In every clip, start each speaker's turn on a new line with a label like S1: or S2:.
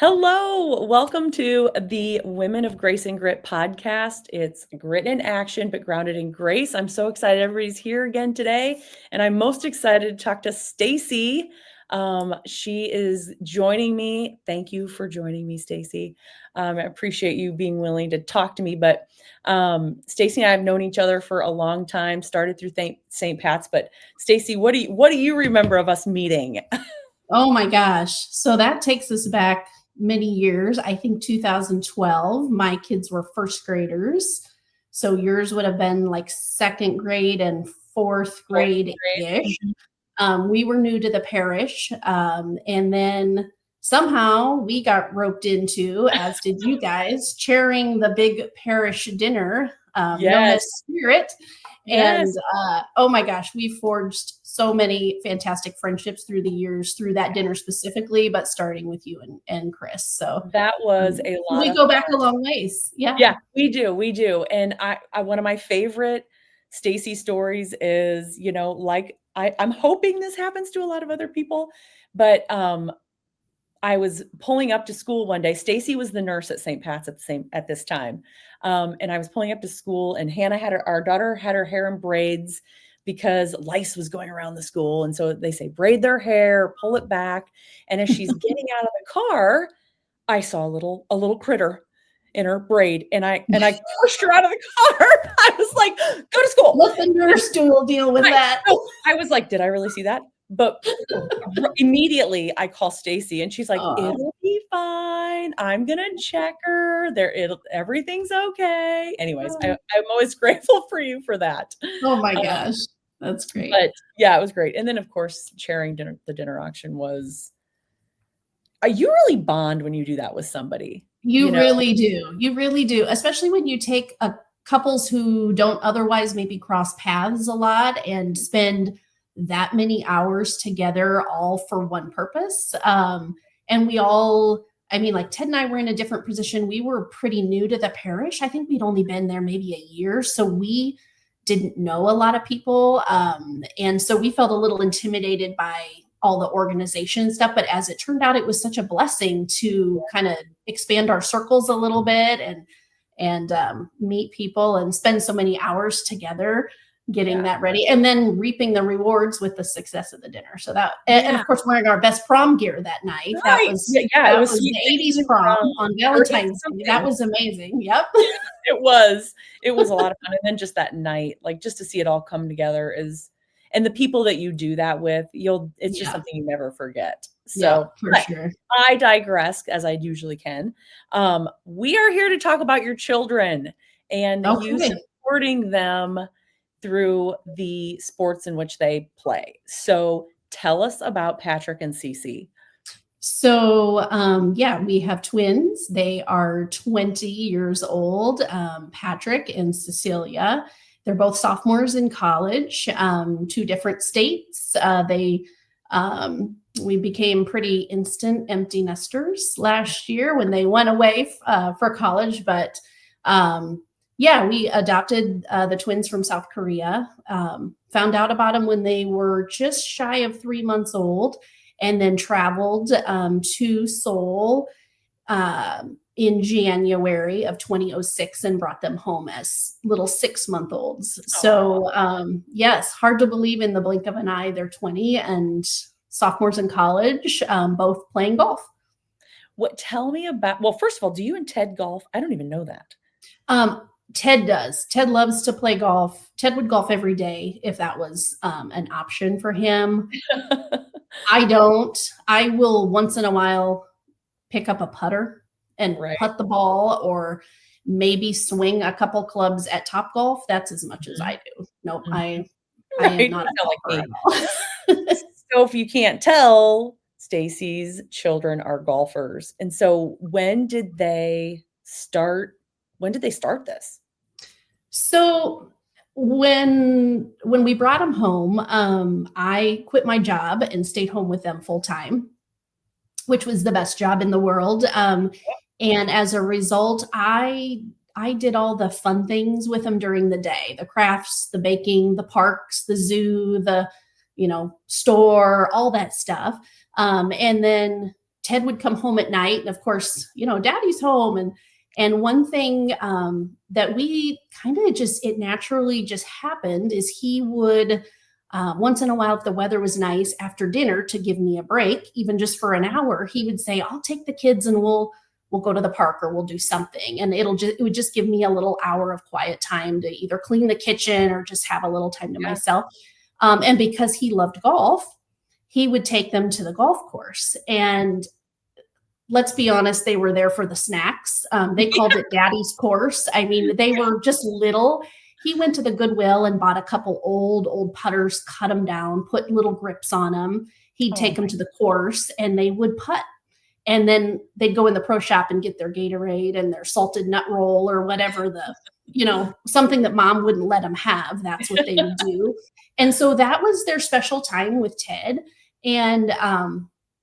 S1: Hello, welcome to the Women of Grace and Grit podcast. It's grit in action, but grounded in grace. I'm so excited everybody's here again today, and I'm most excited to talk to Stacy. She is joining me. Thank you for joining me, Stacy. I appreciate you being willing to talk to me. But Stacy and I have known each other for a long time. Started through St. Pat's. But Stacy, what do you remember of us meeting?
S2: Oh my gosh. So that takes us back many years. I think 2012, my kids were first graders. So yours would have been like second grade and fourth grade ish. We were new to the parish. And then somehow we got roped into, as did you guys, chairing the big parish dinner known as Spirit.
S1: Yes.
S2: And oh my gosh, we forged so many fantastic friendships through the years, through that dinner specifically, but starting with you and Chris. So
S1: that was a lot.
S2: We go back a long ways. Yeah.
S1: Yeah, we do. And I one of my favorite Stacy stories is, like I'm hoping this happens to a lot of other people, but I was pulling up to school one day. Stacy was the nurse at St. Pat's at this time. And I was pulling up to school, and Hannah our daughter had her hair in braids because lice was going around the school. And so they say, braid their hair, pull it back. And as she's getting out of the car, I saw a little critter in her braid, and I pushed her out of the car. I was like, go to school.
S2: Let the nurse deal with that.
S1: I was like, did I really see that? But immediately I call Stacy, and she's like, it'll be fine. I'm going to check her there. Everything's okay. Anyways, I'm always grateful for you for that.
S2: Oh my gosh. That's great.
S1: But yeah, it was great. And then of course, chairing the dinner auction was, you really bond when you do that with somebody.
S2: You really do. You really do. Especially when you take couples who don't otherwise maybe cross paths a lot and spend that many hours together all for one purpose. And we all, like Ted and I were in a different position. We were pretty new to the parish. I think we'd only been there maybe a year. So we didn't know a lot of people. And so we felt a little intimidated by all the organization stuff. But as it turned out, it was such a blessing to kind of expand our circles a little bit and meet people and spend so many hours together getting that ready, and then reaping the rewards with the success of the dinner. So that, and of course, wearing our best prom gear that night. Right. That was, it was the 80s prom on Valentine's Day. That was amazing. Yep.
S1: It was a lot of fun. And then just that night, like just to see it all come together and the people that you do that with, it's just something you never forget. So
S2: for sure.
S1: I digress, as I usually can. We are here to talk about your children and you supporting them through the sports in which they play. So tell us about Patrick and Cece.
S2: So, we have twins. They are 20 years old, Patrick and Cecilia. They're both sophomores in college, 2 different states. We became pretty instant empty nesters last year when they went away for college, but we adopted the twins from South Korea, found out about them when they were just shy of 3 months old, and then traveled to Seoul in January of 2006 and brought them home as little 6-month-olds. So yes, hard to believe in the blink of an eye, they're 20 and sophomores in college, both playing golf.
S1: Tell me about, well, first of all, do you and Ted golf? I don't even know that.
S2: Ted does. Ted loves to play golf. Ted would golf every day if that was an option for him. I don't. I will once in a while pick up a putter and putt the ball, or maybe swing a couple clubs at Topgolf. That's as much as I do. Nope, I am not a golfer at all.
S1: So if you can't tell, Stacy's children are golfers. And so when did they start this?
S2: So when we brought them home, I quit my job and stayed home with them full time, which was the best job in the world. And as a result, I did all the fun things with them during the day, the crafts, the baking, the parks, the zoo, the store, all that stuff. And then Ted would come home at night, and of course, daddy's home. And one thing that we kind of just, it naturally just happened is he would, once in a while, if the weather was nice after dinner to give me a break, even just for an hour, he would say, I'll take the kids and we'll go to the park or we'll do something. And it would just give me a little hour of quiet time to either clean the kitchen or just have a little time to
S1: Yeah.
S2: myself. And because he loved golf, he would take them to the golf course. And let's be honest, they were there for the snacks. They called it daddy's course. I mean, they were just little. He went to the Goodwill and bought a couple old putters, cut them down, put little grips on them. He'd
S1: Oh
S2: take them
S1: my,
S2: to the course and they would putt. And then they'd go in the pro shop and get their Gatorade and their salted nut roll or whatever something that mom wouldn't let them have. That's what they would do. And so that was their special time with Ted. And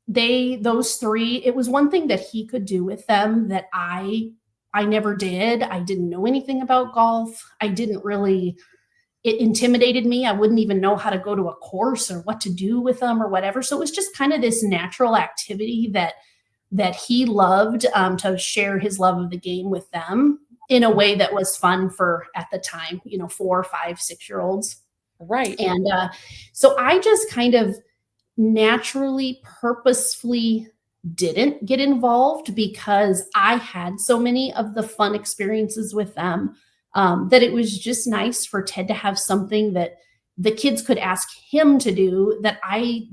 S2: those three, it was one thing that he could do with them that I never did. I didn't know anything about golf. It intimidated me. I wouldn't even know how to go to a course or what to do with them or whatever. So it was just kind of this natural activity that he loved, to share his love of the game with them in a way that was fun for, at the time, 4, 5, 6-year-olds.
S1: right.
S2: And so I just kind of naturally, purposefully didn't get involved because I had so many of the fun experiences with them, that it was just nice for Ted to have something that the kids could ask him to do that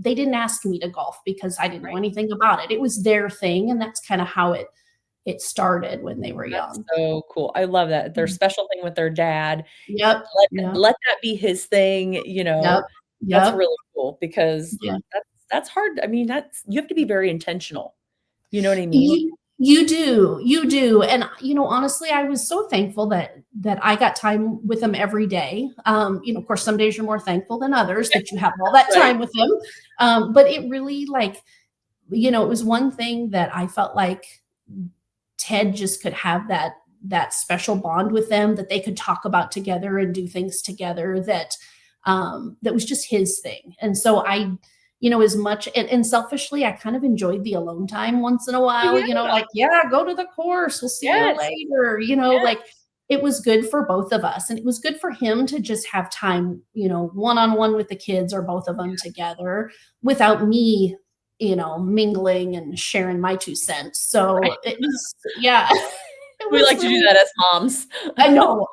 S2: they didn't ask me to golf because I didn't know anything about it. It was their thing. And that's kind of how it started when they were
S1: That's
S2: young.
S1: so cool. I love that. Their special thing with their dad,
S2: Yep. Yep.
S1: let that be his thing,
S2: Yep.
S1: that's
S2: Yep.
S1: really cool because
S2: Yeah.
S1: that's hard. I mean, you have to be very intentional. You know what I mean?
S2: You do. And, honestly, I was so thankful that I got time with them every day. Of course, some days you're more thankful than others that you have all that
S1: Right.
S2: time with them. But it really, it was one thing that I felt like Ted just could have that special bond with them that they could talk about together and do things together that was just his thing. And so as much and selfishly, I kind of enjoyed the alone time once in a while,
S1: Yeah.
S2: go to the course. We'll see you
S1: Yes.
S2: later,
S1: Yes.
S2: it was good for both of us. And it was good for him to just have time, one-on-one with the kids or both of them together without me, mingling and sharing my 2 cents. So
S1: Right.
S2: it was, yeah, it
S1: We
S2: was
S1: like to do
S2: really,
S1: that as moms.
S2: I know,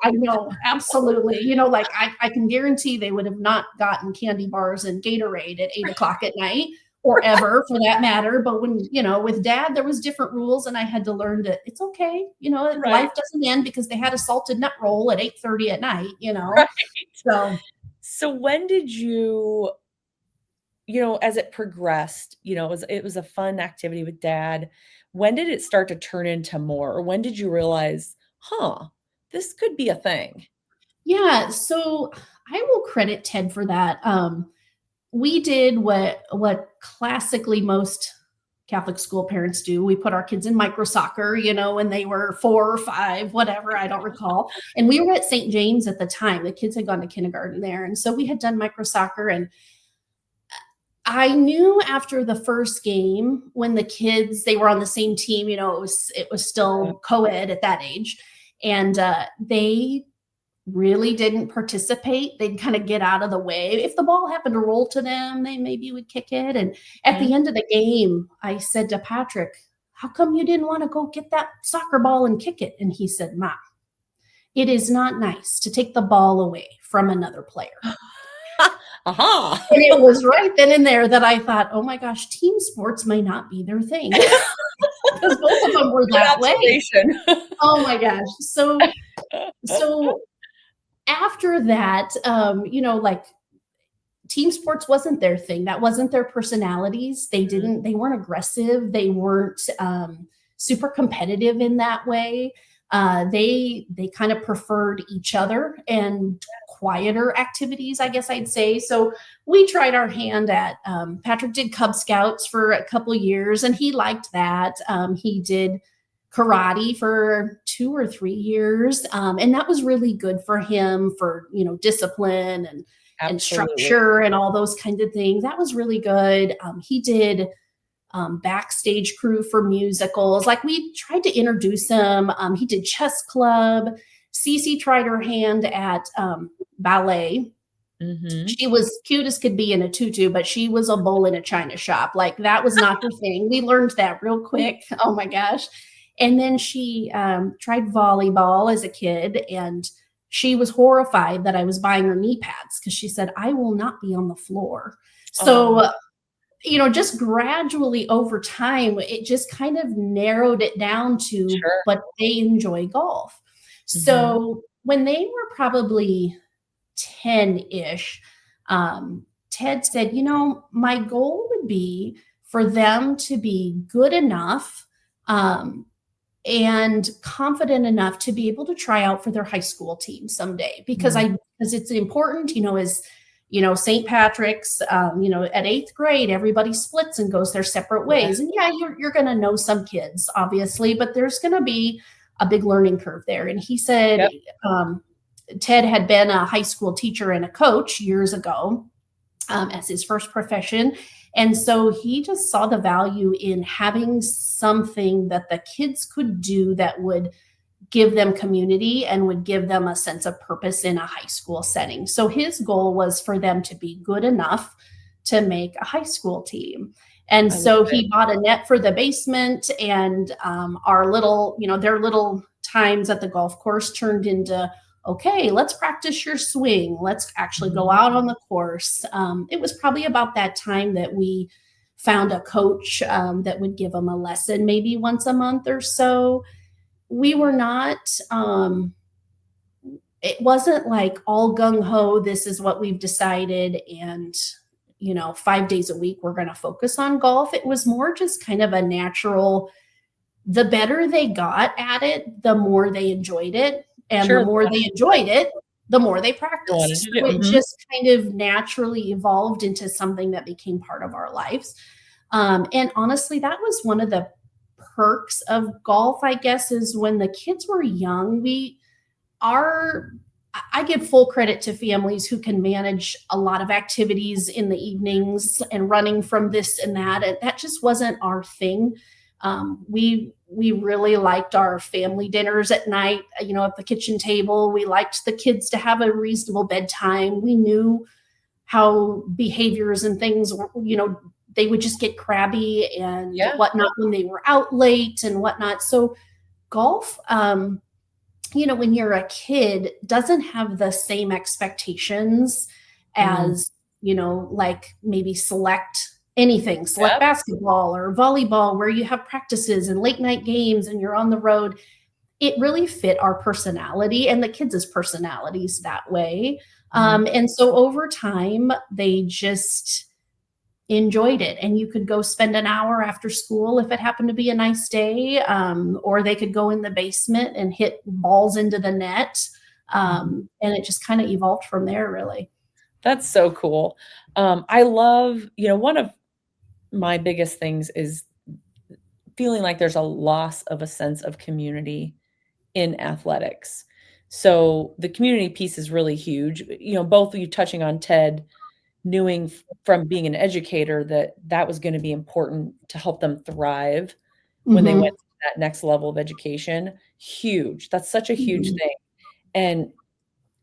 S2: absolutely. I can guarantee they would have not gotten candy bars and Gatorade at 8 o'clock at night or ever for that matter. But when, with dad, there was different rules and I had to learn that it's okay.
S1: Right.
S2: Life doesn't end because they had a salted nut roll at 8:30 at night,
S1: Right.
S2: So
S1: So when did as it progressed, it was a fun activity with dad. When did it start to turn into more? Or when did you realize, huh, this could be a thing?
S2: yeah, so I will credit Ted for that. We did what classically most Catholic school parents do. We put our kids in micro soccer, when they were 4 or 5, whatever, I don't recall. And we were at St. James at the time. The kids had gone to kindergarten there. And so we had done micro soccer. And I knew after the first game when the kids, they were on the same team, it was still co-ed at that age. And they really didn't participate. They'd kind of get out of the way. If the ball happened to roll to them, they maybe would kick it. And at the
S1: Mhm.
S2: end of the game, I said to Patrick, how come you didn't want to go get that soccer ball and kick it? And he said, Mom, it is not nice to take the ball away from another player.
S1: Aha.
S2: And it was right then and there that I thought, oh my gosh, team sports may not be their thing. Because both of them were
S1: Good
S2: that way.
S1: observation.
S2: Oh my gosh. So after that, team sports wasn't their thing. That wasn't their personalities. They weren't aggressive. They weren't super competitive in that way. They kind of preferred each other and quieter activities, I guess I'd say. So we tried our hand at, Patrick did Cub Scouts for a couple of years and he liked that. He did karate for 2 or 3 years. And that was really good for him for, discipline and
S1: Absolutely.
S2: structure and all those kinds of things. That was really good. He did backstage crew for musicals. Like we tried to introduce him. He did chess club. Cece tried her hand at ballet.
S1: Mhm.
S2: She was cute as could be in a tutu, but she was a bull in a china shop. Like that was not her thing. We learned that real quick. Oh my gosh. And then she tried volleyball as a kid, and she was horrified that I was buying her knee pads because she said, I will not be on the floor.
S1: Oh,
S2: So, just gradually over time, it just kind of narrowed it down to,
S1: sure.
S2: but they enjoy golf.
S1: Mhm.
S2: So when they were probably 10-ish, Ted said, my goal would be for them to be good enough um, and confident enough to be able to try out for their high school team someday
S1: Mm.
S2: because it's important, as St. Patrick's, at eighth grade, everybody splits and goes their separate
S1: Yeah.
S2: ways. And yeah, you're going to know some kids, obviously, but there's going to be a big learning curve there. And he said,
S1: Yep.
S2: um, Ted had been a high school teacher and a coach years ago as his first profession. And so he just saw the value in having something that the kids could do that would give them community and would give them a sense of purpose in a high school setting. So his goal was for them to be good enough to make a high school team. And
S1: I love
S2: so
S1: it.
S2: he bought a net for the basement, and our little, their little times at the golf course turned into, okay, let's practice your swing. Let's actually go
S1: Mhm.
S2: out on the course. It was probably about that time that we found a coach that would give them a lesson maybe once a month or so. We were not it wasn't like all gung ho, this is what we've decided, and 5 days a week we're going to focus on golf. It was more just kind of a natural, the better they got at it, the more they enjoyed it, and the
S1: Sure,
S2: more they enjoyed it, the more they
S1: they wanted
S2: practiced.
S1: to
S2: So
S1: do.
S2: it
S1: Mhm.
S2: just kind of naturally evolved into something that became part of our lives. And honestly, that was one of the perks of golf, I guess, is when the kids were young, we are I give full credit to families who can manage a lot of activities in the evenings and running from this and that. And that just wasn't our thing. We really liked our family dinners at night, at the kitchen table. We liked the kids to have a reasonable bedtime. We knew how behaviors and things, they would just get crabby and
S1: Yeah.
S2: whatnot when they were out late and whatnot. So golf, when you're a kid, doesn't have the same expectations
S1: Mm.
S2: as, like maybe select
S1: Yep.
S2: basketball or volleyball, where you have practices and late night games and you're on the road. It really fit our personality and the kids' personalities that way.
S1: Mhm.
S2: And so over time, they just enjoyed it, and you could go spend an hour after school if it happened to be a nice day, or they could go in the basement and hit balls into the net,
S1: Mhm.
S2: and it just kind of evolved from there, really.
S1: That's so cool. I love one of my biggest things is feeling like there's a loss of a sense of community in athletics. So, the community piece is really huge. Both of you touching on Ted, knowing from being an educator that that was gonna be important to help them thrive when they went
S2: Hmm.
S1: to that next level of education, huge. That's such a huge
S2: Hmm.
S1: thing. And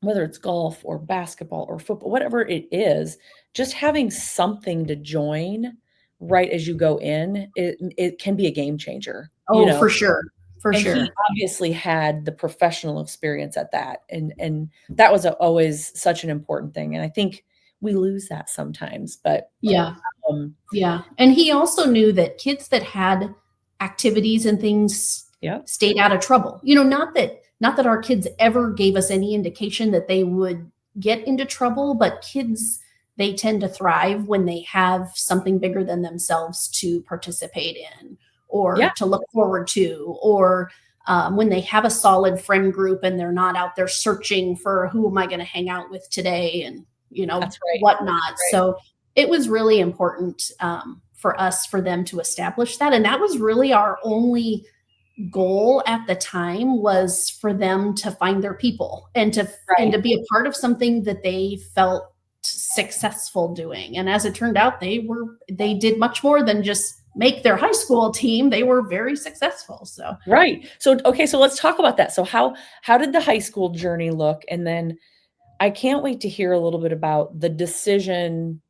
S1: whether it's golf or basketball or football, whatever it is, just having something to join right as you go in, it can be a game changer,
S2: Oh, for sure, for
S1: and he
S2: sure.
S1: obviously had the professional experience at that, and that was always such an important thing, and I think we lose that sometimes, but,
S2: Yeah.
S1: um
S2: Yeah, and he also knew that kids that had activities and things
S1: yeah,
S2: stayed out of trouble. Not that our kids ever gave us any indication that they would get into trouble, but kids, they tend to thrive when they have something bigger than themselves to participate in
S1: yeah,
S2: or to look forward to, or when they have a solid friend group and they're not out there searching for who am I going to hang out with today and
S1: that's right, that's
S2: whatnot.
S1: right.
S2: So it was really important for them to establish that, and that was really our only goal at the time, was for them to find their people and to
S1: Right.
S2: be a part of something that they felt successful doing. And as it turned out, they did much more than just make their high school team, they were very successful. So
S1: Right. So, okay, so let's talk about that. So how did the high school journey look? And then I can't wait to hear a little bit about the decision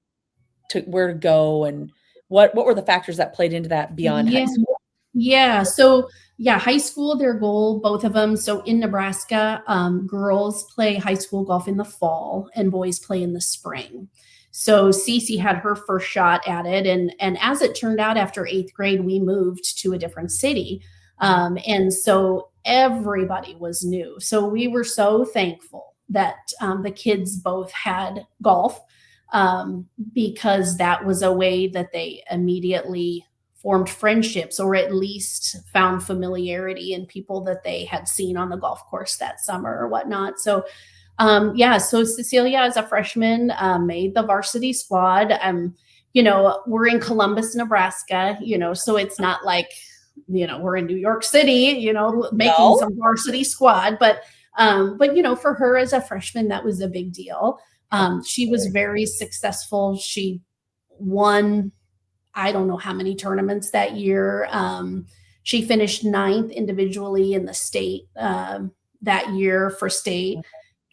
S1: to where to go and what were the factors that played into that beyond high
S2: yeah.
S1: school?
S2: Yeah. So, yeah, high school, their goal, both of them. So, in Nebraska, girls play high school golf in the fall and boys play in the spring. So, Cece had her first shot at it. And as it turned out, after eighth grade, we moved to a different city.
S1: Mhm.
S2: And so, everybody was new. So, we were so thankful that the kids both had golf because that was a way that they immediately formed friendships or at least found familiarity in people that they had seen on the golf course that summer or whatnot. So, yeah, so Cecilia as a freshman made the varsity squad. We're in Columbus, Nebraska, so it's not like, we're in New York City, making
S1: No?
S2: some varsity squad, for her as a freshman, that was a big deal. She was
S1: Absolutely.
S2: very successful. She won I don't know how many tournaments that year. She finished ninth individually in the state that year for state.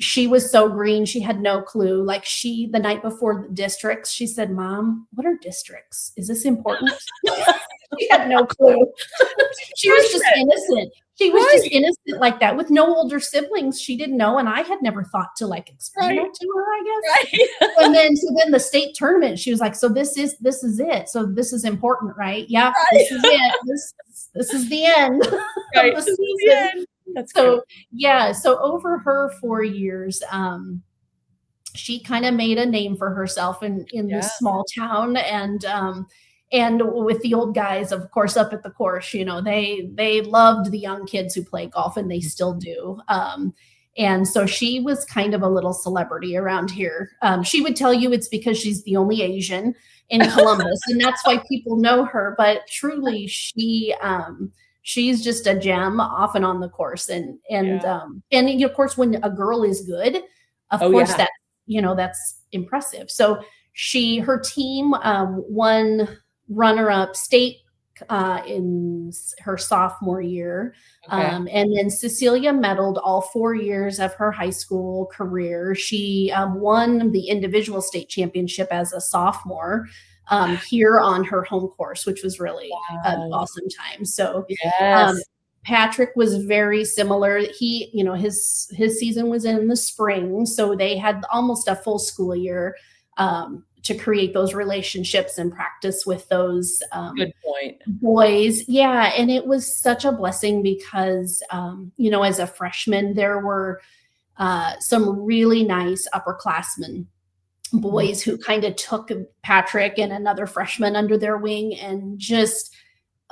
S2: She was so green, she had no clue. Like the night before the districts, she said, "Mom, what are districts? Is this important?" She had no clue. She was just
S1: Freshman.
S2: innocent. She was just
S1: Right,
S2: innocent like that with no older siblings. She didn't know, and I had never thought to like explain
S1: right,
S2: that to her, I guess.
S1: right.
S2: And then the state tournament, she was like, "So this is it. So this is important, right? Yeah, this is
S1: Right,
S2: it. This is the end of
S1: right.
S2: the
S1: This is the
S2: season."
S1: end. That's good.
S2: So yeah, so over her 4 years, she kind of made a name for herself in
S1: Yeah.
S2: this small town, and with the old guys, of course, up at the course, they loved the young kids who play golf, and they still do. And so she was kind of a little celebrity around here. She would tell you it's because she's the only Asian in Columbus, and that's why people know her. But truly, she's just a gem off and on the course,
S1: Yeah.
S2: and of course, when a girl is good, of
S1: Oh,
S2: course
S1: yeah.
S2: that's impressive. So her team won runner up state in her sophomore year.
S1: Okay.
S2: And then Cecilia medaled all 4 years of her high school career. She won the individual state championship as a sophomore here on her home course, which was really an
S1: Wow.
S2: awesome time. So um,
S1: Yes.
S2: Patrick was very similar. His season was in the spring, so they had almost a full school year to create those relationships and practice with those
S1: Good point.
S2: boys. Yeah, and it was such a blessing because as a freshman, there were some really nice upperclassmen
S1: Mhm.
S2: boys who kind of took Patrick and another freshman under their wing and just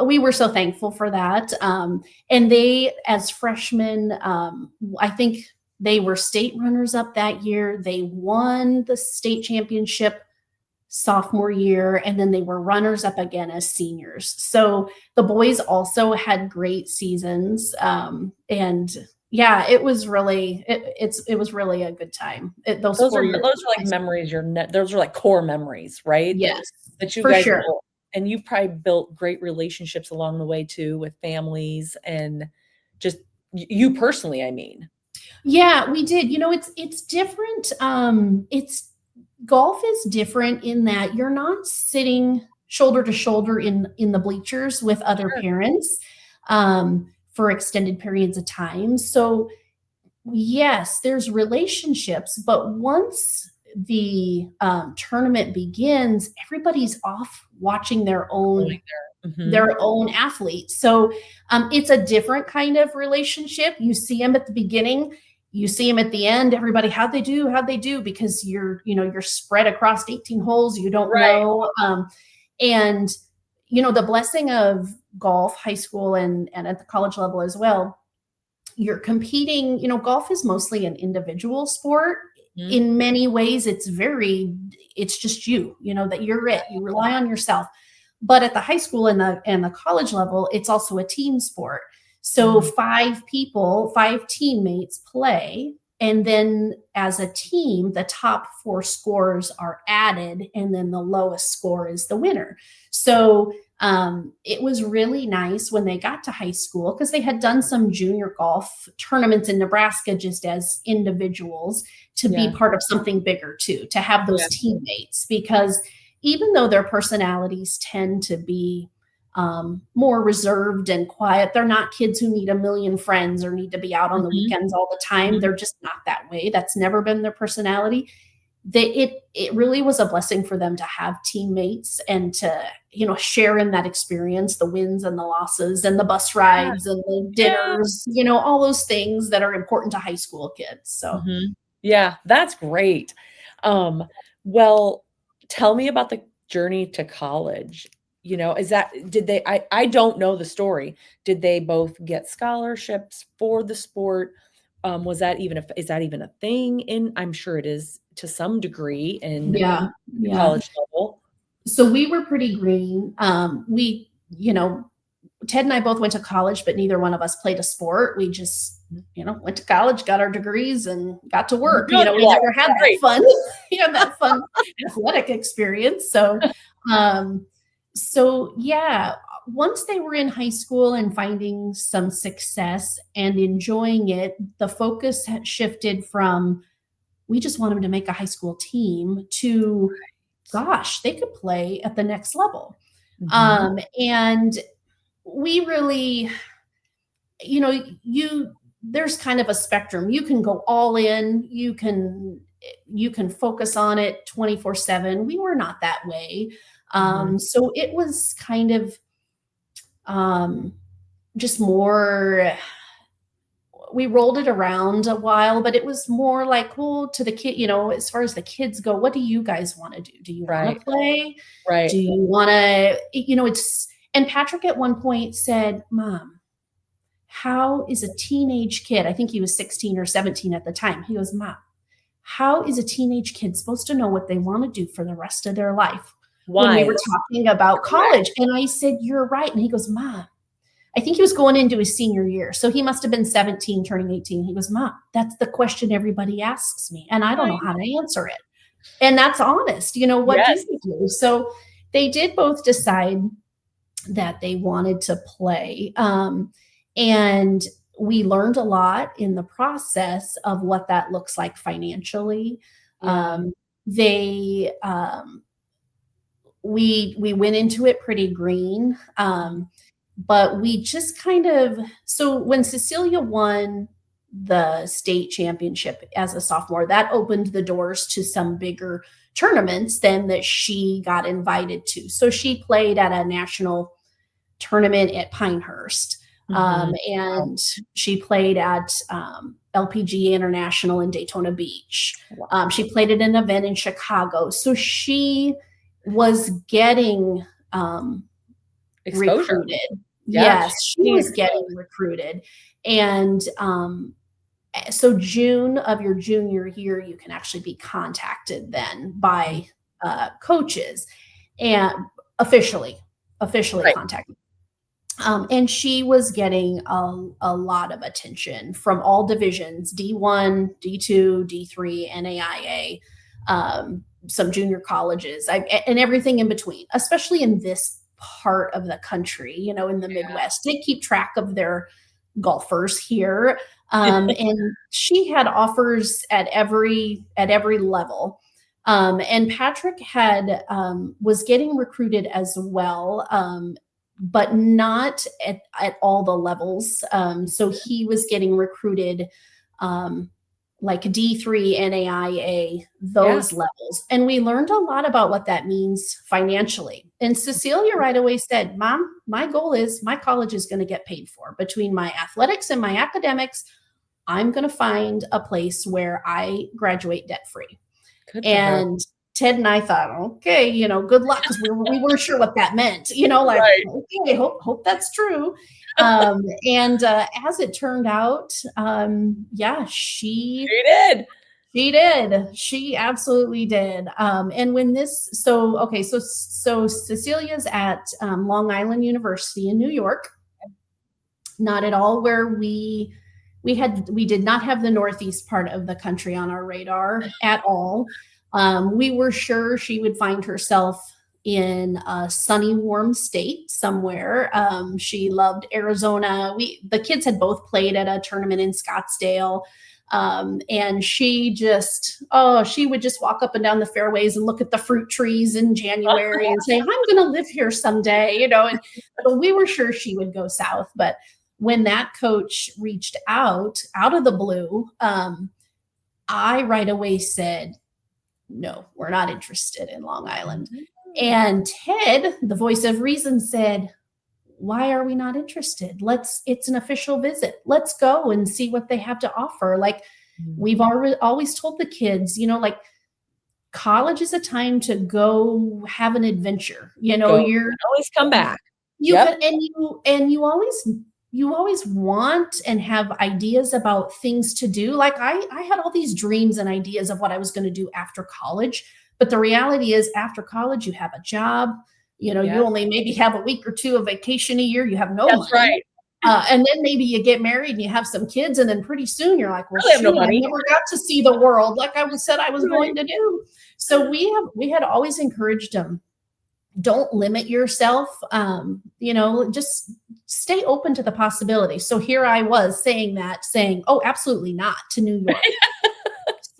S2: we were so thankful for that. And they, as freshmen, I think they were state runners up that year. They won the state championship sophomore year, and then they were runners up again as seniors. So the boys also had great seasons. And yeah, it was really it was really a good time. Those
S1: Those are
S2: 4 years
S1: those
S2: of
S1: are
S2: high
S1: like
S2: school.
S1: memories those are like core memories, right?
S2: Yes,
S1: That you
S2: for
S1: guys
S2: sure.
S1: built, and you've probably built great relationships along the way too with families and just you personally, I mean.
S2: Yeah, we did. It's different. It's golf is different in that you're not sitting shoulder to shoulder in the bleachers with other
S1: Sure.
S2: parents for extended periods of time. So yes, there's relationships, but once the tournament begins, everybody's off watching their
S1: Going
S2: own
S1: there. Mhm.
S2: their own athlete. So it's a different kind of relationship. You see them at the beginning, you see them at the end. Everybody, how'd they do? Because you're spread across 18 holes. You don't
S1: Right.
S2: know. And the blessing of golf, high school, and at the college level as well. You're competing. Golf is mostly an individual sport.
S1: Mhm.
S2: In many ways, it's just that you're it. You rely on yourself, but at the high school and the college level, it's also a team sport. So
S1: Mhm.
S2: five teammates play, and then as a team, the top four scores are added, and then the lowest score is the winner. So It was really nice when they got to high school because they had done some junior golf tournaments in Nebraska just as individuals to be
S1: Yeah.
S2: part of something bigger too, to have those
S1: Yeah.
S2: teammates. Because even though their personalities tend to be more reserved and quiet, they're not kids who need a million friends or need to be out on the
S1: Mhm.
S2: weekends all the time.
S1: Mhm.
S2: They're just not that way. That's never been their personality. It really was a blessing for them to have teammates and to share in that experience, the wins and the losses and the bus
S1: Yeah.
S2: rides and the
S1: Yeah.
S2: dinners, all those things that are important to high school kids. So
S1: Mhm. Yeah, that's great. Um, well, tell me about the journey to college. Is that did they I don't know the story. Did they both get scholarships for the sport? Was that even a is that even a thing in I'm sure it is to some degree in
S2: yeah,
S1: the
S2: yeah.
S1: college level.
S2: So we were pretty green. Ted and I both went to college, but neither one of us played a sport. We just, went to college, got our degrees, and got to
S1: You're
S2: work.
S1: doing
S2: We
S1: your life.
S2: never had that
S1: Great.
S2: fun, that fun athletic experience. Um, so yeah, once they were in high school and finding some success and enjoying it, the focus had shifted from we just want them to make a high school team to gosh, they could play at the next level.
S1: Mhm.
S2: And we really, you there's kind of a spectrum. You can go all in, you can focus on it 24/7. We were not that way.
S1: Mhm.
S2: So it was kind of um just more we rolled it around a while, but it was more like, well, to the kid, as far as the kids go, what do you guys want to do? Do you want
S1: Right.
S2: to play? Do
S1: Right.
S2: you want to, and Patrick at one point said, Mom, how is a teenage kid? I think he was 16 or 17 at the time. He goes, Mom, how is a teenage kid supposed to know what they want to do for the rest of their life when we were
S1: Wise.
S2: talking about
S1: Correct.
S2: college? And I said, You're right. And he goes, Mom, I think he was going into his senior year. So he must have been 17, turning 18. He goes, Mom, that's the question everybody asks me. And I don't know
S1: Right.
S2: how to answer it. And that's honest. What do
S1: Yes.
S2: you do? So they did both decide that they wanted to play. And we learned a lot in the process of what that looks like financially.
S1: Yeah.
S2: They we went into it pretty green, but we just kind of so when Cecilia won the state championship as a sophomore, that opened the doors to some bigger tournaments then that she got invited to. So she played at a national tournament at Pinehurst.
S1: Mhm. Wow.
S2: And she played at LPG International in Daytona Beach.
S1: Wow.
S2: She played at an event in Chicago. So she was getting
S1: Exposure.
S2: recruited.
S1: Yeah,
S2: Yes,
S1: she's
S2: she
S1: being
S2: was
S1: exposed.
S2: getting recruited. And so June of your junior year, you can actually be contacted then by coaches and officially, officially
S1: Right.
S2: contacted. And she was getting a lot of attention from all divisions: D1, D2, D3, NAIA, some junior colleges, and everything in between, especially in this part of the country, in the Midwest. They keep track of their golfers here. And she had offers at every level. And Patrick had was getting recruited as well, but not at all the levels. So he was getting recruited like D3, NAIA,
S1: Yeah.
S2: those levels. And we learned a lot about what that means financially. And Cecilia right away said, Mom, my goal is my college is going to get paid for. Between my athletics and my academics, I'm going to find a place where I graduate debt free.
S1: Good for her.
S2: And Ted and I thought, okay, good luck, because we weren't sure what that meant. Like,
S1: Right.
S2: okay, hope that's true. And as it turned out, yeah,
S1: She did.
S2: she did. She absolutely did. And when this, so okay, so Cecilia's at Long Island University in New York. Not at all where we did not have the northeast part of the country on our radar at all. We were sure she would find herself in a sunny, warm state somewhere. She loved Arizona. The kids had both played at a tournament in Scottsdale. And she would just walk up and down the fairways and look at the fruit trees in January and say, I'm going to live here someday, and so we were sure she would go south. But when that coach reached out of the blue, I right away said, no, we're not interested in Long Island. And Ted, the voice of reason, said, why are we not interested? It's an official visit. Let's go and see what they have to offer. Like we've always told the kids, like college is a time to go have an adventure. You're
S1: always come back.
S2: You always want and have ideas about things to do. Like I had all these dreams and ideas of what I was going to do after college. But the reality is after college, you have a job, you only maybe have a week or two of vacation a year. You have no money.
S1: Right.
S2: And then maybe you get married and you have some kids. And then pretty soon you're like, well,
S1: I have no money.
S2: I never got to see the world like I said I was going to do. So we had always encouraged them. Don't limit yourself. Just stay open to the possibility. So here I was saying, oh, absolutely not to New York.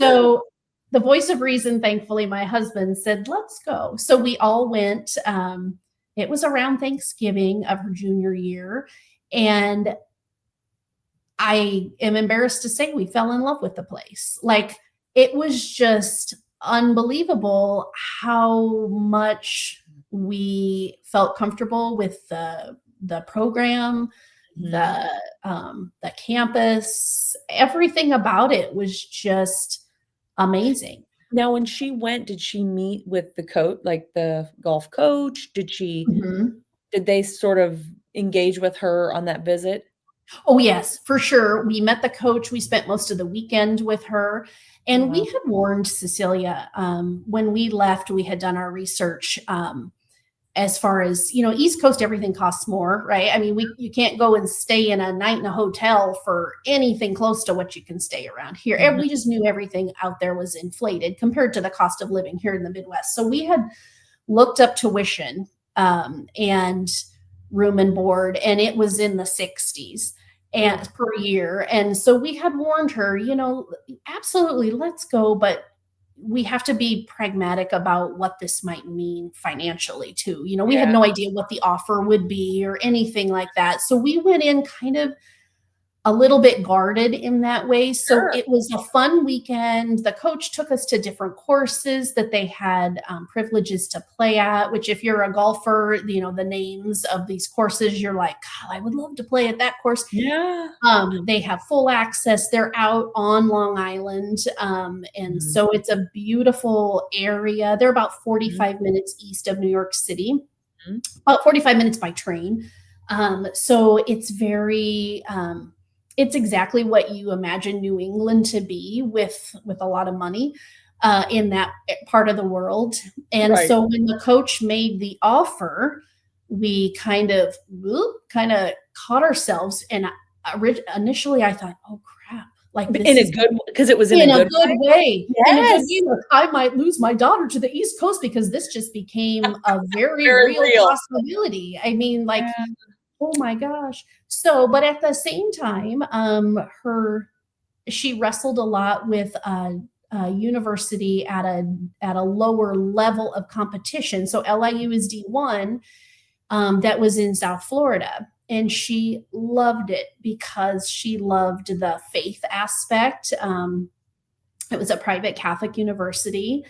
S2: So the voice of reason, thankfully, my husband said, let's go. So we all went. It was around Thanksgiving of her junior year. And I am embarrassed to say we fell in love with the place. Like it was just unbelievable how much we felt comfortable with the program, the campus, everything about it was just amazing.
S1: Now, when she went, did she meet with the coach, like the golf coach? Did they sort of engage with her on that visit?
S2: Oh, yes, for sure. We met the coach. We spent most of the weekend with her. And we had warned Cecilia when we left, we had done our research as far as, East Coast, everything costs more, right? I mean, you can't go and stay in a night in a hotel for anything close to what you can stay around here. And we just knew everything out there was inflated compared to the cost of living here in the Midwest. So we had looked up tuition and room and board, and it was in the 60s and per year. And so we had warned her, absolutely, let's go, but we have to be pragmatic about what this might mean financially too. We had no idea what the offer would be or anything like that. So we went in kind of a little bit guarded in that way. So it was a fun weekend. The coach took us to different courses that they had privileges to play at, which if you're a golfer, the names of these courses, you're like, God, I would love to play at that course.
S1: Yeah.
S2: They have full access. They're out on Long Island. And so it's a beautiful area. They're about 45 minutes east of New York City, about 45 minutes by train. So it's very, it's exactly what you imagine New England to be with a lot of money in that part of the world. And so when the coach made the offer, we kind of caught ourselves. And initially I thought, oh crap, like
S1: because it was in a good way.
S2: Yes. I might lose my daughter to the East Coast because this just became a very, real possibility. I mean, like, oh my gosh. So, but at the same time, she wrestled a lot with a university at a lower level of competition. So LIU is D1, that was in South Florida. And she loved it because she loved the faith aspect. It was a private Catholic university.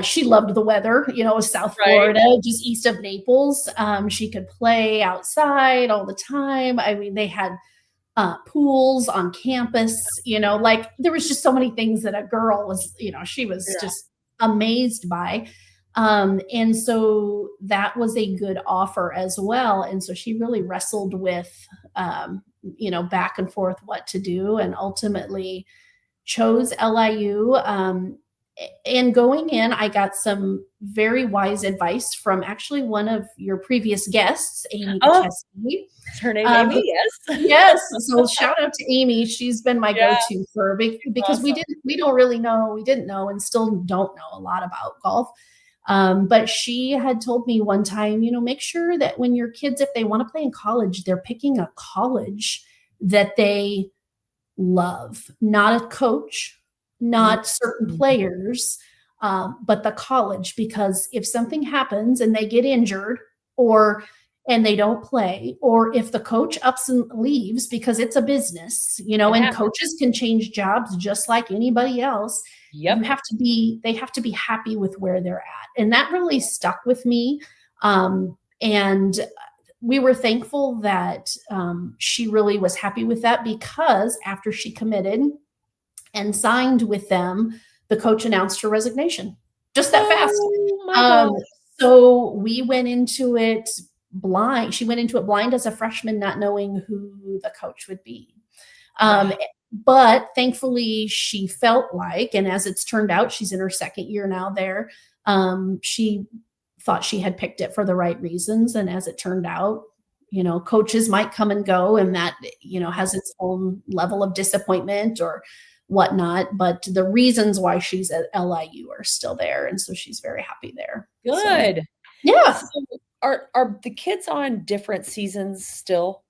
S2: She loved the weather, South Florida, just east of Naples. She could play outside all the time. I mean, they had pools on campus, like there was just so many things that a girl was, she was just amazed by. And so that was a good offer as well. And so she really wrestled with, back and forth what to do, and ultimately chose LIU. And going in, I got some very wise advice from actually one of your previous guests, Amy.
S1: Her name, Amy, yes.
S2: Yes. So shout out to Amy. She's been my go-to because we didn't know and still don't know a lot about golf. But she had told me one time, make sure that when your kids, if they want to play in college, they're picking a college that they love, not a coach, not certain
S1: Mhm.
S2: players, but the college. Because if something happens and they get injured, or and they don't play, or if the coach ups and leaves, because it's a business,
S1: It
S2: and
S1: happens.
S2: coaches can change jobs just like anybody else.
S1: Yep.
S2: They have to be happy with where they're at. And that really stuck with me. And we were thankful that she really was happy with that, because after she committed and signed with them, the coach announced her resignation just that fast.
S1: Oh my
S2: Um,
S1: gosh.
S2: so we went into it blind. She went into it blind as a freshman, not knowing who the coach would be. Um,
S1: Wow.
S2: but thankfully, she felt like, and as it's turned out, she's in her second year now there. She thought she had picked it for the right reasons. And as it turned out, coaches might come and go, and that, has its own level of disappointment or whatnot. But the reasons why she's at LIU are still there. And so she's very happy there. So,
S1: Good.
S2: yeah.
S1: So are the kids on different seasons still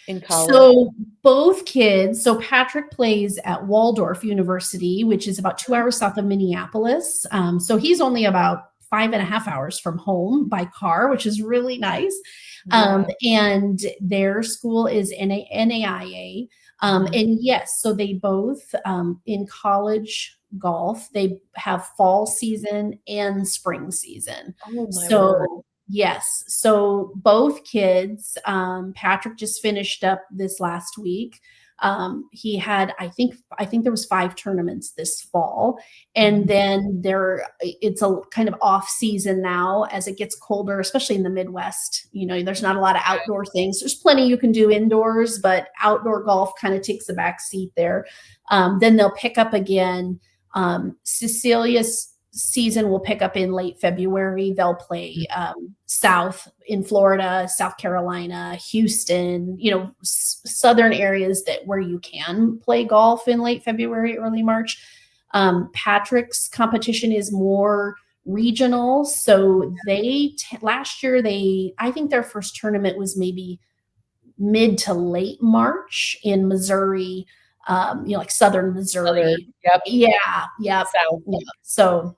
S1: in college?
S2: So both kids, so Patrick plays at Waldorf University, which is about 2 hours south of Minneapolis. So he's only about 5.5 hours from home by car, which is really nice.
S1: Yeah.
S2: And their school is NAIA.
S1: Mhm.
S2: And yes, so they both in college golf, they have fall season and spring season.
S1: Oh my word.
S2: So yes. So both kids, Patrick just finished up this last week. He had, I think there was 5 tournaments this fall, and
S1: Mhm.
S2: then it's a kind of off season now as it gets colder, especially in the Midwest. There's not a lot of outdoor things. There's plenty you can do indoors, but outdoor golf kind of takes a back seat there. Then they'll pick up again. Cecilia's season will pick up in late February. They'll play south in Florida, South Carolina, Houston, southern areas where you can play golf in late February, early March. Patrick's competition is more regional. So last year, I think their first tournament was maybe mid to late March in Missouri, like southern
S1: Other
S2: Missouri.
S1: yep,
S2: Yeah, yep,
S1: South.
S2: yep. So,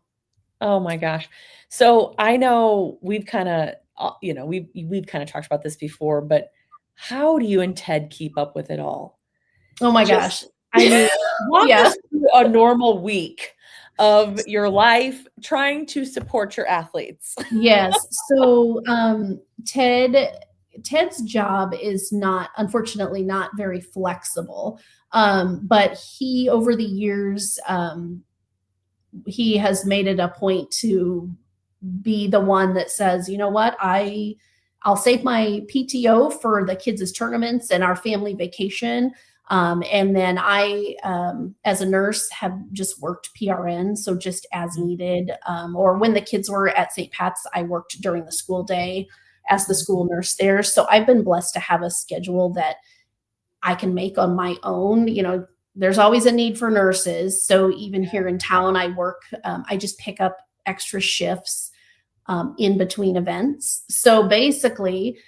S1: Oh my gosh. So I know we've kinda, we've kinda talked about this before, but how do you and Ted keep up with it all?
S2: oh my
S1: Just
S2: gosh.
S1: I mean, walk
S2: Yeah.
S1: us through a normal week of your life trying to support your athletes.
S2: Yes. So, Ted's job is not, unfortunately, not very flexible. But he, over the years, he has made it a point to be the one that says, you know what, I'll save my PTO for the kids' tournaments and our family vacation. And then as a nurse, have just worked PRN, so just as
S1: Mhm,
S2: needed. Or when the kids were at St. Pat's, I worked during the school day as the
S1: mhm.
S2: school nurse there. So I've been blessed to have a schedule that I can make on my own. There's always a need for nurses. So even here in town, I just pick up extra shifts in between events. So basically,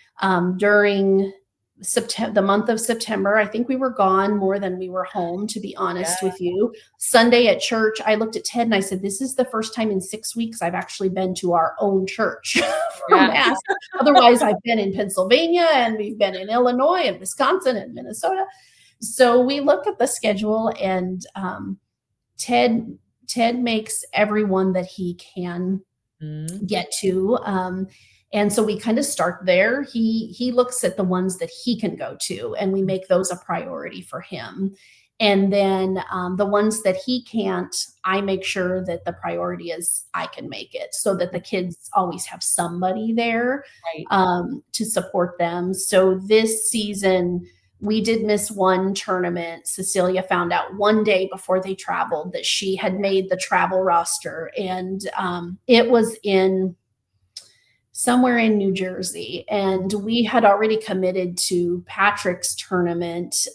S2: during the month of September, I think we were gone more than we were home, to be
S1: Yeah,
S2: honest with you. Sunday at church, I looked at Ted and I said, "This is the first time in 6 weeks I've actually been to our own church for
S1: yeah.
S2: Mass. Otherwise, I've been in Pennsylvania, and we've been in Illinois and Wisconsin and Minnesota." So we look at the schedule, and Ted Ted makes everyone that he can
S1: Mhm.
S2: get to. And so we kind of start there. He looks at the ones that he can go to, and we make those a priority for him. And then the ones that he can't, I make sure that the priority is I can make it, so that the kids always have somebody there
S1: Right.
S2: to support them. So this season, we did miss one tournament. Cecilia found out one day before they traveled that she had made the travel roster, and it was in somewhere in New Jersey. And
S1: Mhm.
S2: we had already committed to Patrick's tournament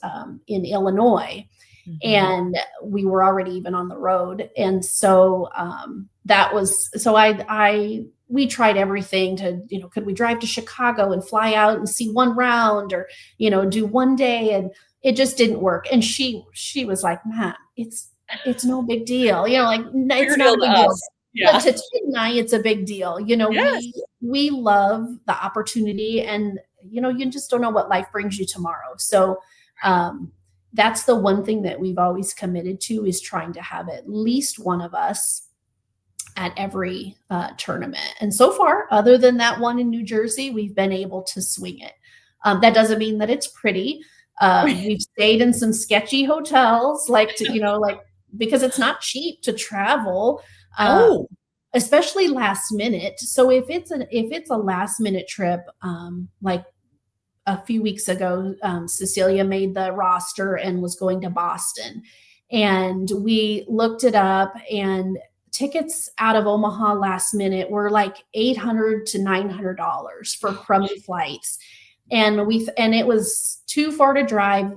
S2: in Illinois.
S1: Mhm.
S2: and we were already even on the road. And so that was so I we tried everything to, could we drive to Chicago and fly out and see one round, or do one day, and it just didn't work. And she was like, "Man, it's no big deal, like
S1: Bigger
S2: it's not
S1: deal
S2: a
S1: to
S2: big deal."
S1: us.
S2: But
S1: Yeah.
S2: to Ted and I, it's a big deal. We
S1: Yes.
S2: we love the opportunity, and you just don't know what life brings you tomorrow. So um, that's the one thing that we've always committed to, is trying to have at least one of us at every tournament. And so far, other than that one in New Jersey, we've been able to swing it. That doesn't mean that it's pretty. We've stayed in some sketchy hotels, like because it's not cheap to travel,
S1: No.
S2: especially last minute. So if it's a last minute trip, like a few weeks ago, Cecilia made the roster and was going to Boston. And we looked it up, and tickets out of Omaha last minute were like $800 to $900 for crummy flights. And it was too far to drive.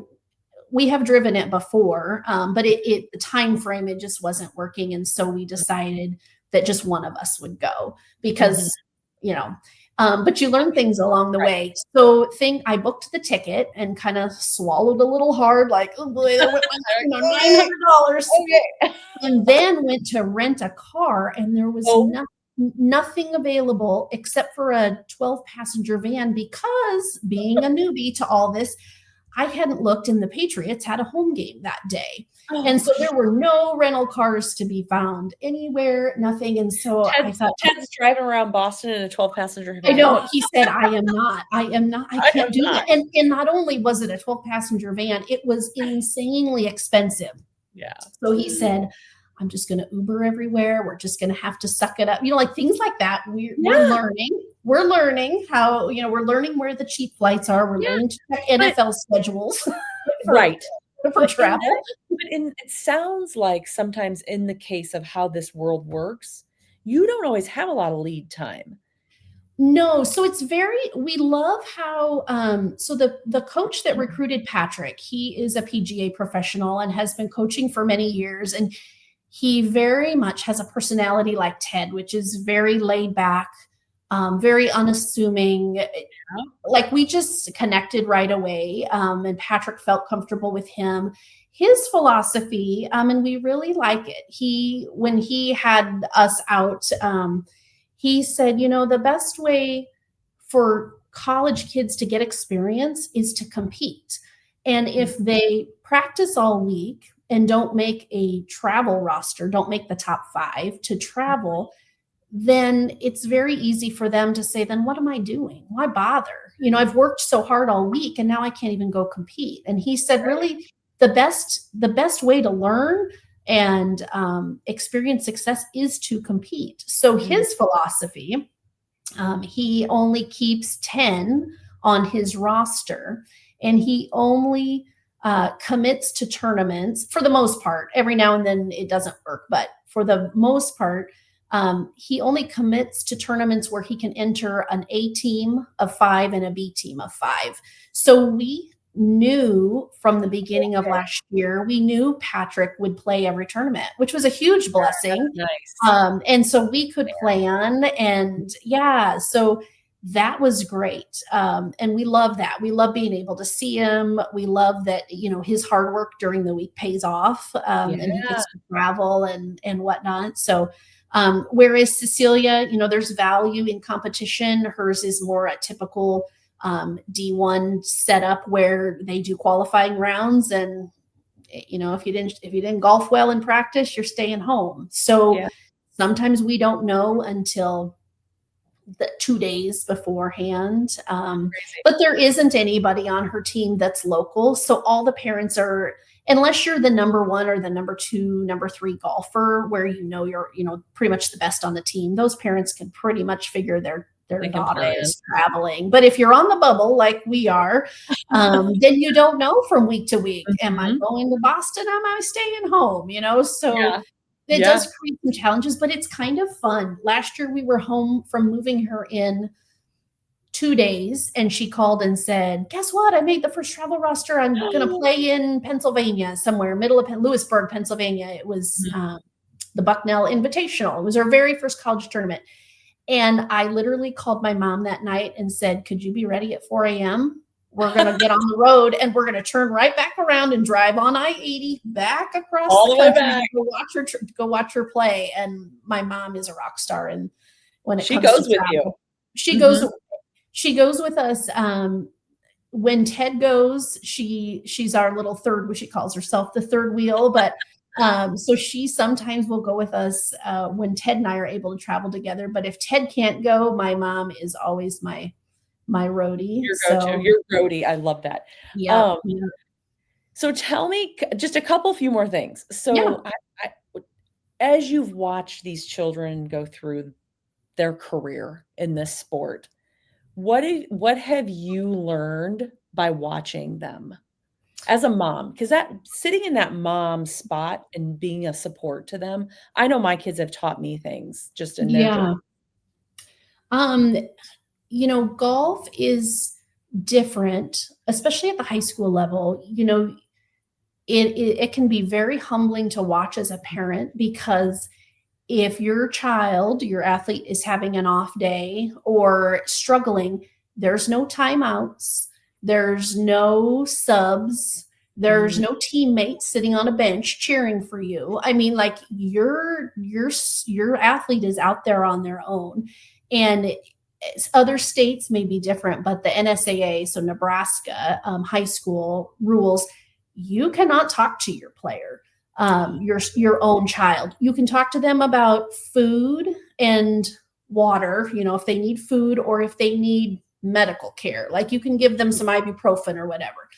S2: We have driven it before, but the time frame, it just wasn't working. And so we decided that just one of us would go,
S1: Mhm.
S2: because, you know, but you learn things along the
S1: Right.
S2: way. So I booked the ticket and kind of swallowed a little hard, like, oh boy, there went my,
S1: Okay.
S2: $900.
S1: Okay.
S2: And then went to rent a car, and there was
S1: Oh,
S2: nothing available except for a 12 passenger van, because being a newbie to all this, I hadn't looked, and the Patriots had a home game that day. And
S1: oh,
S2: so there were no rental cars to be found anywhere, nothing. And so I
S1: Ted's
S2: thought,
S1: Ted's driving around Boston in a 12-passenger
S2: I
S1: van.
S2: know. He said, I am not, I
S1: I
S2: can't
S1: am
S2: do
S1: not.
S2: that. And not only was it a 12 passenger van, it was insanely expensive.
S1: Yeah.
S2: So he said, I'm just going to Uber everywhere. We're just going to have to suck it up. Like things like that. We're
S1: Yeah,
S2: learning. We're learning how, we're learning where the cheap flights are. We're
S1: yeah,
S2: learning to check
S1: but
S2: NFL schedules for,
S1: right.
S2: for travel.
S1: It sounds like sometimes in the case of how this world works, you don't always have a lot of lead time.
S2: No, so we love how, so the coach that recruited Patrick, he is a PGA professional and has been coaching for many years. And he very much has a personality like Ted, which is very laid back, very unassuming. Like, we just connected right away, and Patrick felt comfortable with him. His philosophy, and we really like it. When he had us out, he said, the best way for college kids to get experience is to compete. And
S1: Mhm.
S2: if they practice all week and don't make a travel roster, don't make the top 5 to travel, then it's very easy for them to say, then what am I doing? Why bother? I've worked so hard all week, and now I can't even go compete. And he said,
S1: Right.
S2: really, the best way to learn and experience success is to compete. So
S1: Mhm.
S2: his philosophy, he only keeps 10 on his roster, and he only commits to tournaments for the most part. Every now and then it doesn't work, but for the most part, he only commits to tournaments where he can enter an A team of 5 and a B team of 5. So we knew from the beginning of
S1: Okay.
S2: last year, we knew Patrick would play every tournament, which was a huge
S1: That's
S2: blessing.
S1: nice.
S2: And so we could plan, and yeah, so that was great. And we love that. We love being able to see him. We love that, his hard work during the week pays off, and he
S1: Yeah.
S2: gets to travel and whatnot. So, whereas Cecilia, there's value in competition. Hers is more a typical D1 setup where they do qualifying rounds, and if you didn't golf well in practice, you're staying home. So
S1: Yeah.
S2: sometimes we don't know until the 2 days beforehand.
S1: Crazy.
S2: But there isn't anybody on her team that's local. So all the parents are, unless you're the number one or the number two, number three golfer, where you're, pretty much the best on the team, those parents can pretty much figure their
S1: They can
S2: daughter
S1: plan.
S2: is traveling. But if you're on the bubble like we are, then you don't know from week to week. Am I
S1: Mhm.
S2: going to Boston? Am I staying home? So
S1: Yeah.
S2: it
S1: Yeah.
S2: does create some challenges, but it's kind of fun. Last year we were home from moving her in 2 days, and she called and said, guess what? I made the first travel roster. I'm going to play in Pennsylvania, somewhere, middle of Lewisburg, Pennsylvania. It was the Bucknell Invitational. It was our very first college tournament. And I literally called my mom that night and said, could you be ready at 4 a.m.? We're going to get on the road and we're going to turn right back around and drive on I-80 back across
S1: All
S2: the
S1: the way
S2: country
S1: back.
S2: to go watch her play. And my mom is a rock star. And when it
S1: She
S2: comes to
S1: goes with you.
S2: travel, she goes with us. When Ted goes, she's our little third, what she calls herself, the third wheel. But so she sometimes will go with us when Ted and I are able to travel together. But if Ted can't go, my mom is always my roadie.
S1: Your go-to,
S2: So
S1: your roadie. I love that.
S2: yeah,
S1: So tell me just a few more things.
S2: yeah.
S1: So as you've watched these children go through their career in this sport, what have you learned by watching them as a mom? Because that sitting in that mom spot and being a support to them, I know my kids have taught me things just in their journey.
S2: Yeah. Golf is different, especially at the high school level. It can be very humbling to watch as a parent, because if your child, your athlete, is having an off day or struggling, there's no timeouts, there's no subs, there's no teammates sitting on a bench cheering for you. I mean, like, your athlete is out there on their own. And other states may be different, but the NSAA, so Nebraska high school rules, you cannot talk to your player, your own child. You can talk to them about food and water, if they need food or if they need medical care. Like, you can give them some ibuprofen or whatever.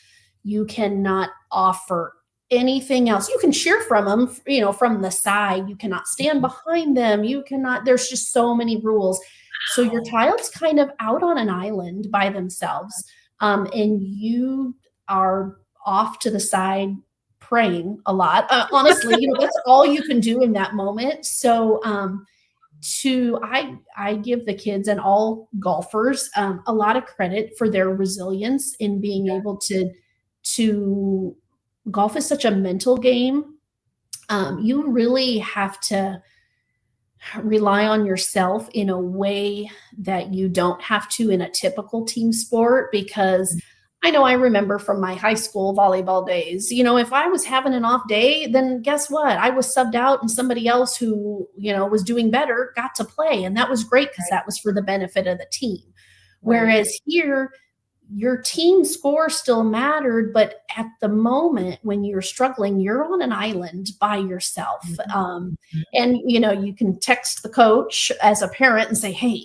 S2: You cannot offer anything else. You can cheer from them, from the side. You cannot stand behind them. You cannot, there's just so many rules. So your child's kind of out on an island by themselves. And you are off to the side praying a lot. Honestly, that's all you can do in that moment. So I give the kids and all golfers a lot of credit for their resilience in being able to golf is such a mental game. You really have to rely on yourself in a way that you don't have to in a typical team sport, because I remember from my high school volleyball days, if I was having an off day, then guess what? I was subbed out and somebody else who, was doing better got to play. And that was great, because that was for the benefit of the team. Right. Whereas here, your team score still mattered, but at the moment when you're struggling, you're on an island by yourself. And, you can text the coach as a parent and say, hey,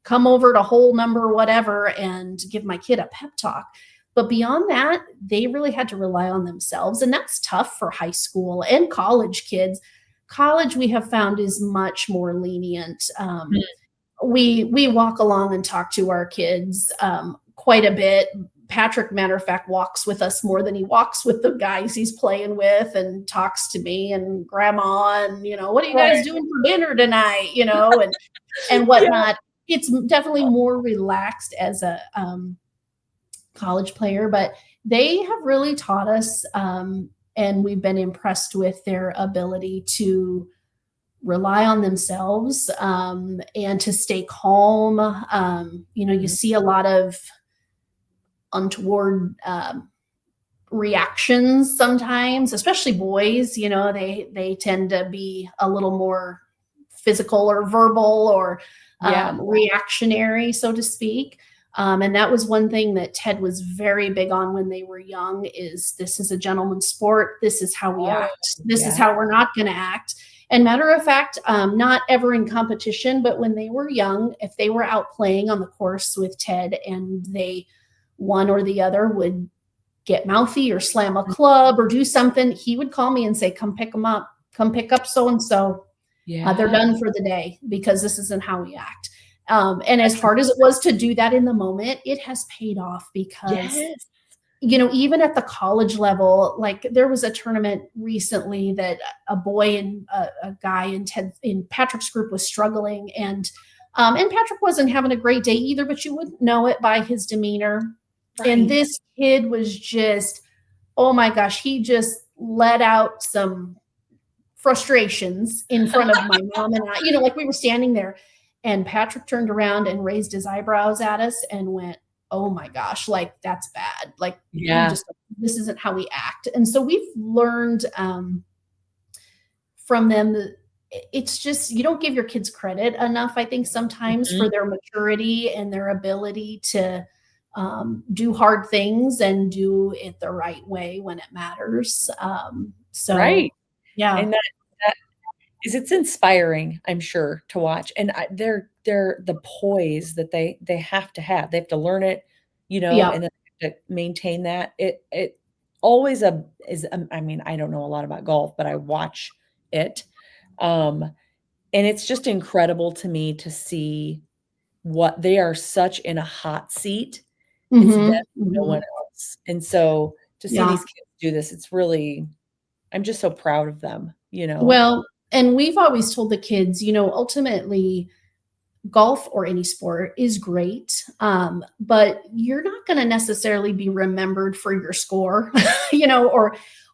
S2: come over to hole number whatever and give my kid a pep talk. But beyond that, they really had to rely on themselves. And that's tough for high school and college kids. College, we have found, is much more lenient. We walk along and talk to our kids quite a bit. Patrick, matter of fact, walks with us more than he walks with the guys he's playing with, and talks to me and grandma and, what are you guys doing for dinner tonight? And whatnot. It's definitely more relaxed as a college player, but they have really taught us, and we've been impressed with their ability to rely on themselves and to stay calm. You see a lot of untoward reactions sometimes, especially boys. They tend to be a little more physical or verbal or reactionary, so to speak. And that was one thing that Ted was very big on when they were young, is this is a gentleman's sport. This is how we act. This is how we're not going to act. And matter of fact, not ever in competition, but when they were young, if they were out playing on the course with Ted and one or the other would get mouthy or slam a club or do something, he would call me and say, come pick them up. Come pick up so-and-so. They're done for the day, because this isn't how we act. And as hard as it was to do that in the moment, it has paid off, because, even at the college level, like, there was a tournament recently that a boy and a guy in Patrick's group was struggling. And And Patrick wasn't having a great day either, but you wouldn't know it by his demeanor. And
S1: Right.
S2: this kid was just, oh my gosh, he just let out some frustrations in front of my mom and I, like we were standing there and Patrick turned around and raised his eyebrows at us and went, oh my gosh, like that's bad. Like
S1: Yeah.
S2: this isn't how we act. And so we've learned from them that it's just, you don't give your kids credit enough, I think, sometimes
S1: Mhm.
S2: for their maturity and their ability to do hard things and do it the right way when it matters. So,
S1: Right.
S2: yeah.
S1: And that is it's inspiring, I'm sure, to watch, and they're the poise that they have to have. They have to learn it,
S2: Yeah.
S1: and then to maintain that. It always is, I mean, I don't know a lot about golf, but I watch it, um, and it's just incredible to me to see what they are such in a hot seat. It's them,
S2: Mhm,
S1: no one
S2: mhm.
S1: else, and so to see
S2: Yeah.
S1: these kids do this, it's really I'm just so proud of them, you know?
S2: Well, and we've always told the kids, ultimately, golf or any sport is great, but you're not gonna necessarily be remembered for your score,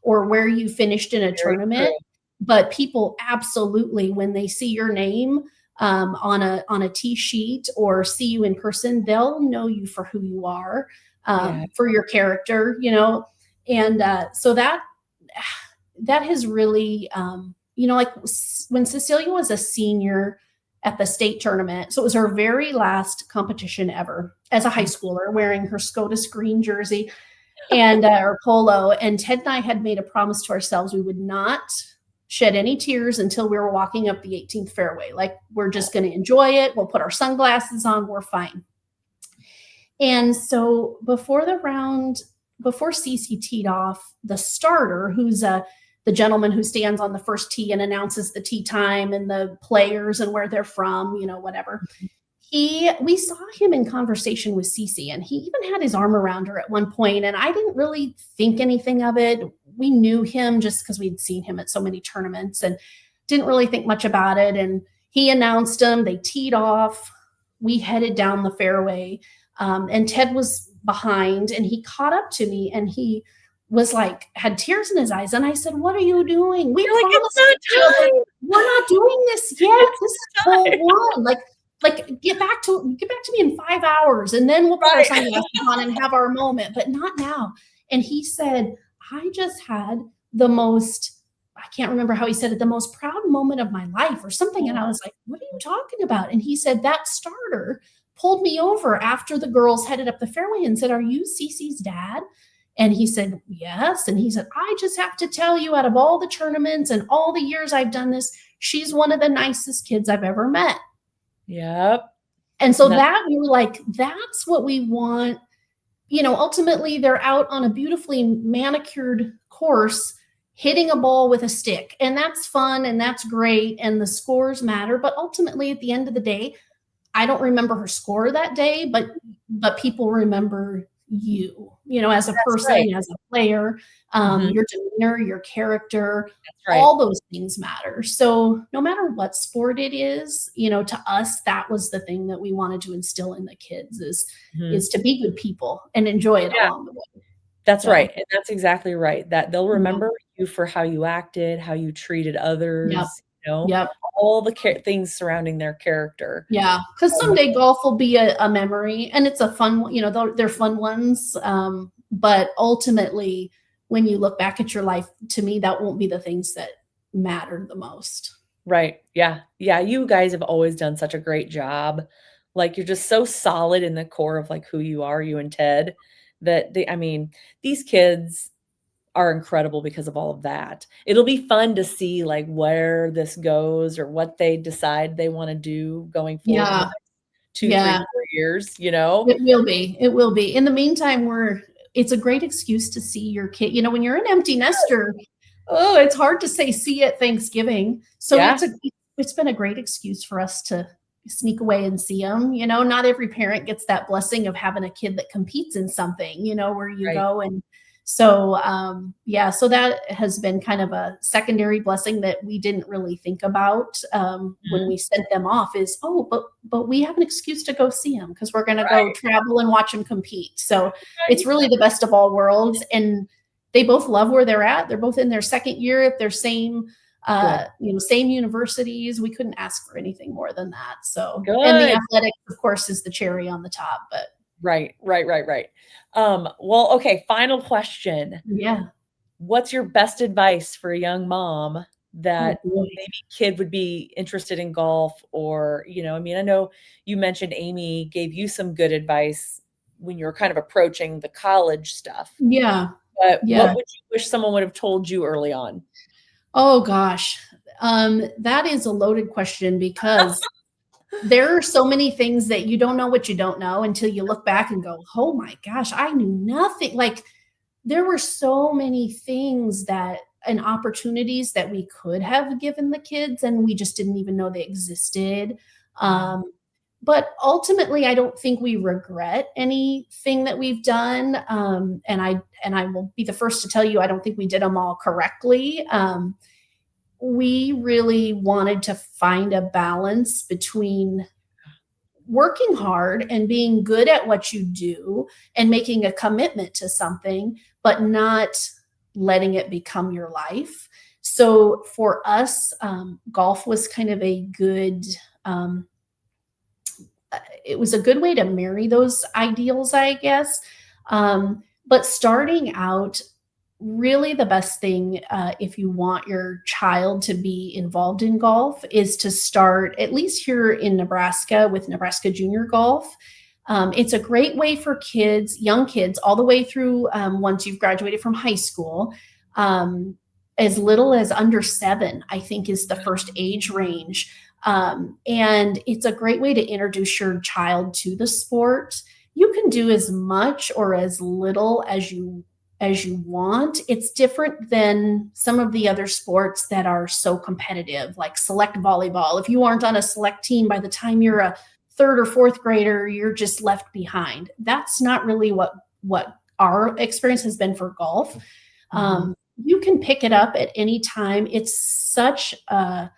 S2: or where you finished in a
S1: Very
S2: tournament,
S1: true.
S2: but people absolutely, when they see your name, on a tee sheet or see you in person, they'll know you for who you are,
S1: Yeah.
S2: for your character, and, so that has really, like when Cecilia was a senior at the state tournament. So it was her very last competition ever as a high
S1: Mhm.
S2: schooler, wearing her SCOTUS green jersey and or polo. And Ted and I had made a promise to ourselves we would not shed any tears until we were walking up the 18th fairway. Like we're just going to enjoy it. We'll put our sunglasses on. We're fine. And so before Cece teed off, the starter, who's the gentleman who stands on the first tee and announces the tee time and the players and where they're from, whatever. We saw him in conversation with Cece, and he even had his arm around her at one point, and I didn't really think anything of it. We knew him just because we'd seen him at so many tournaments and didn't really think much about it. And he announced him. They teed off. We headed down the fairway, and Ted was behind, and he caught up to me, and he was like, had tears in his eyes. And I said, "What are you doing? We
S1: You're like, "It's
S2: promised each other
S1: not time.
S2: we're not doing this yet.
S1: It's
S2: This is
S1: not
S2: hole
S1: time."
S2: one. Like get back to me in 5 hours, and then we'll put our
S1: Right.
S2: sunglasses on and have our moment, but not now." And he said, "I just had the most," I can't remember how he said it, "the most proud moment of my life," or something. And I was like, "What are you talking about?" And he said, "That starter pulled me over after the girls headed up the fairway and said, 'Are you Cece's dad?'" And he said, "Yes." And he said, "I just have to tell you, out of all the tournaments and all the years I've done this, she's one of the nicest kids I've ever met."
S1: Yep.
S2: And so
S1: And that's
S2: that we were like, that's what we want. Ultimately, they're out on a beautifully manicured course hitting a ball with a stick. And that's fun and that's great. And the scores matter. But ultimately, at the end of the day, I don't remember her score that day, but people remember you, as a
S1: right.
S2: person, as a player,
S1: Mhm.
S2: your demeanor, your character,
S1: That's right.
S2: all those things matter. So no matter what sport it is, to us, that was the thing that we wanted to instill in the kids is
S1: Mhm.
S2: to be good people and enjoy it
S1: Yeah.
S2: along the way.
S1: That's
S2: So
S1: right, and that's exactly right, that they'll
S2: yeah,
S1: remember you for how you acted, how you treated
S2: yep,
S1: others,
S2: yep.
S1: all the things surrounding their character.
S2: Yeah, because
S1: Um,
S2: someday golf will be a memory, and it's a fun one, they're fun ones, but ultimately, when you look back at your life, to me, that won't be the things that matter the most.
S1: right, yeah, yeah, you guys have always done such a great job, like, you're just so solid in the core of, like, who you are, you and Ted, that I mean, these kids are incredible because of all of that. It'll be fun to see, like, where this goes or what they decide they wanna do going forward in the
S2: Yeah,
S1: next 2, 3,
S2: yeah,
S1: 4 years, you know?
S2: it will be, it will be. In the meantime, it's a great excuse to see your kid when you're an empty nester, oh, it's hard to say see at Thanksgiving. So
S1: Yeah,
S2: it's been a great excuse for us to sneak away and see them. Not every parent gets that blessing of having a kid that competes in something, where you
S1: right.
S2: go and So, yeah, so that has been kind of a secondary blessing that we didn't really think about when
S1: Mhm.
S2: we sent them off is, oh, but we have an excuse to go see them because we're going to go
S1: Right,
S2: travel and watch them compete. So it's
S1: right.
S2: really the best of all worlds. And they both love where they're at. They're both in their second year at their same,
S1: Good.
S2: same universities. We couldn't ask for anything more than that. So, and the
S1: Good.
S2: athletics, of course, is the cherry on the top. But
S1: Right, right, right, right. Well, okay, final question.
S2: yeah,
S1: What's your best advice for a young mom
S2: oh
S1: that
S2: boy.
S1: maybe kid would be interested in golf or, I mean, I know you mentioned Amy gave you some good advice when you were kind of approaching the college stuff,
S2: Yeah.
S1: but
S2: Yeah.
S1: what would you wish someone would have told you early on?
S2: Oh gosh. That is a loaded question because there are so many things that you don't know what you don't know until you look back and go, "Oh my gosh, I knew nothing." Like there were so many things that and opportunities that we could have given the kids and we just didn't even know they existed.
S1: Yeah.
S2: Um, but ultimately, I don't think we regret anything that we've done. And I will be the first to tell you, I don't think we did them all correctly. We really wanted to find a balance between working hard and being good at what you do and making a commitment to something, but not letting it become your life. So for us, golf was kind of a good, um, it was a good way to marry those ideals, I guess. But starting out, really the best thing if you want your child to be involved in golf is to start, at least here in Nebraska, with Nebraska Junior Golf. It's a great way for kids, young kids, all the way through once you've graduated from high school. As little as under 7, I think, is the first age range. And it's a great way to introduce your child to the sport. You can do as much or as little as you want. It's different than some of the other sports that are so competitive, like select volleyball. If you aren't on a select team by the time you're a third or fourth grader, you're just left behind. That's not really what our experience has been for golf.
S1: Mhm.
S2: You can pick it up at any time. It's such a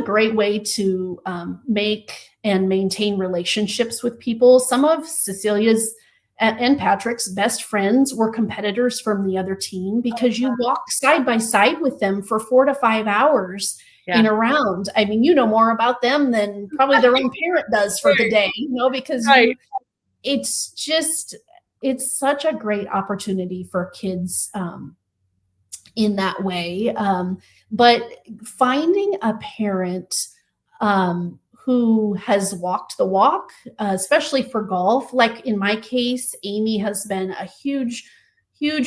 S2: great way to make and maintain relationships with people. Some of Cecilia's and Patrick's best friends were competitors from the other team because you walk side by side with them for 4 to 5 hours in
S1: Yeah.
S2: a round. I mean, you know more about them than probably their own parent does for the
S1: Right,
S2: day, because
S1: right.
S2: it's just, it's such a great opportunity for kids in that way. But finding a parent who has walked the walk, especially for golf, like in my case, Amy has been a huge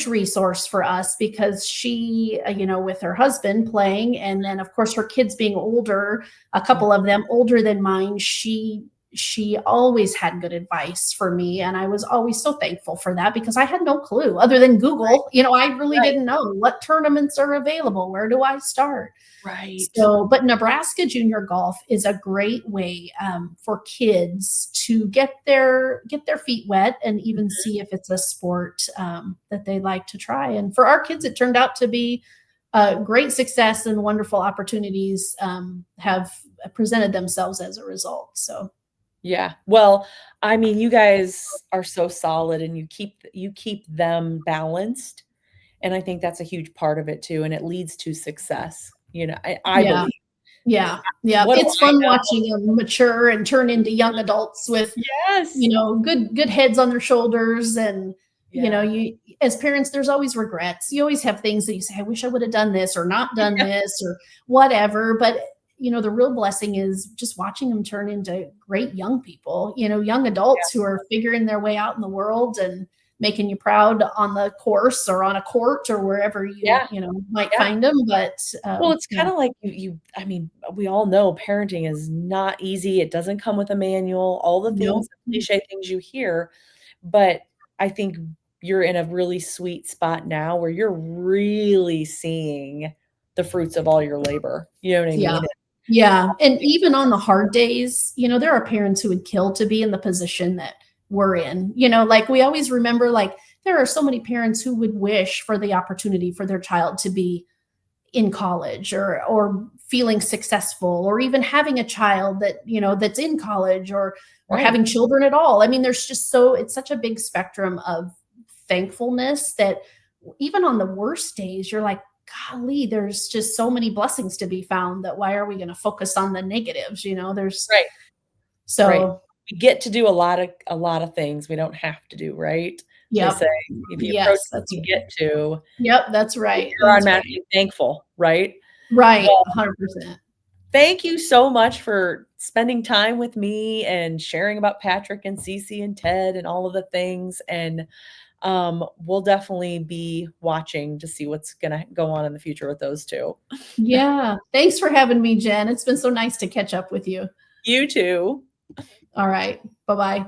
S2: resource for us because she, with her husband playing, and then of course her kids being older, a
S1: Mm.
S2: couple of them older than mine, she always had good advice for me, and I was always so thankful for that because I had no clue other than
S1: Right,
S2: Google. I really
S1: right,
S2: didn't know what tournaments are available, where do I start.
S1: right.
S2: So, but Nebraska Junior Golf is a great way for kids to get their feet wet and even see if it's a sport that they like to try. And for our kids, it turned out to be great success, and wonderful opportunities have presented themselves as a result. So,
S1: Yeah. Well, I mean, you guys are so solid and you keep them balanced, and I think that's a huge part of it too, and it leads to success, I
S2: yeah,
S1: believe.
S2: yeah, yeah.
S1: What do
S2: It's
S1: I
S2: fun
S1: know?
S2: watching them mature and turn into young adults with
S1: Yes.
S2: good heads on their shoulders. And
S1: Yeah.
S2: you, as parents, there's always regrets. You always have things that you say, I wish I would have done this or not done
S1: Yeah.
S2: this or whatever. But the real blessing is just watching them turn into great young people, young
S1: Yeah.
S2: adults who are figuring their way out in the world and making you proud on the course or on a court or wherever you
S1: Yeah.
S2: might
S1: Yeah.
S2: find them. But
S1: Well, it's
S2: yeah.
S1: kinda like I mean, we all know parenting is not easy, it doesn't come with a manual, all the things,
S2: No.
S1: the cliche things you hear, but I think you're in a really sweet spot now where you're really seeing the fruits of all your labor, you know what I
S2: Yeah.
S1: mean?
S2: Yeah, and even on the hard days, there are parents who would kill to be in the position that we're in. Like, we always remember, like, there are so many parents who would wish for the opportunity for their child to be in college or feeling successful or even having a child that that's in college or
S1: Right,
S2: having children at all. I mean, there's just so it's such a big spectrum of thankfulness that even on the worst days you're like, golly, there's just so many blessings to be found, that why are we going to focus on the negatives? There's
S1: right, right.
S2: so
S1: We get to do a lot of things we don't have to do, right? They
S2: yep.
S1: say, if you approach
S2: Yes,
S1: what
S2: that's
S1: you
S2: right.
S1: get to,
S2: Yep, that's right.
S1: you're
S2: That's right.
S1: automatically thankful, right?
S2: Right,
S1: Well,
S2: 100%.
S1: thank you so much for spending time with me and sharing about Patrick and Cece and Ted and all of the things, and, we'll definitely be watching to see what's gonna go on in the future with those 2.
S2: Yeah. Thanks for having me, Jen. It's been so nice to catch up with you.
S1: You too.
S2: All right. Bye-bye.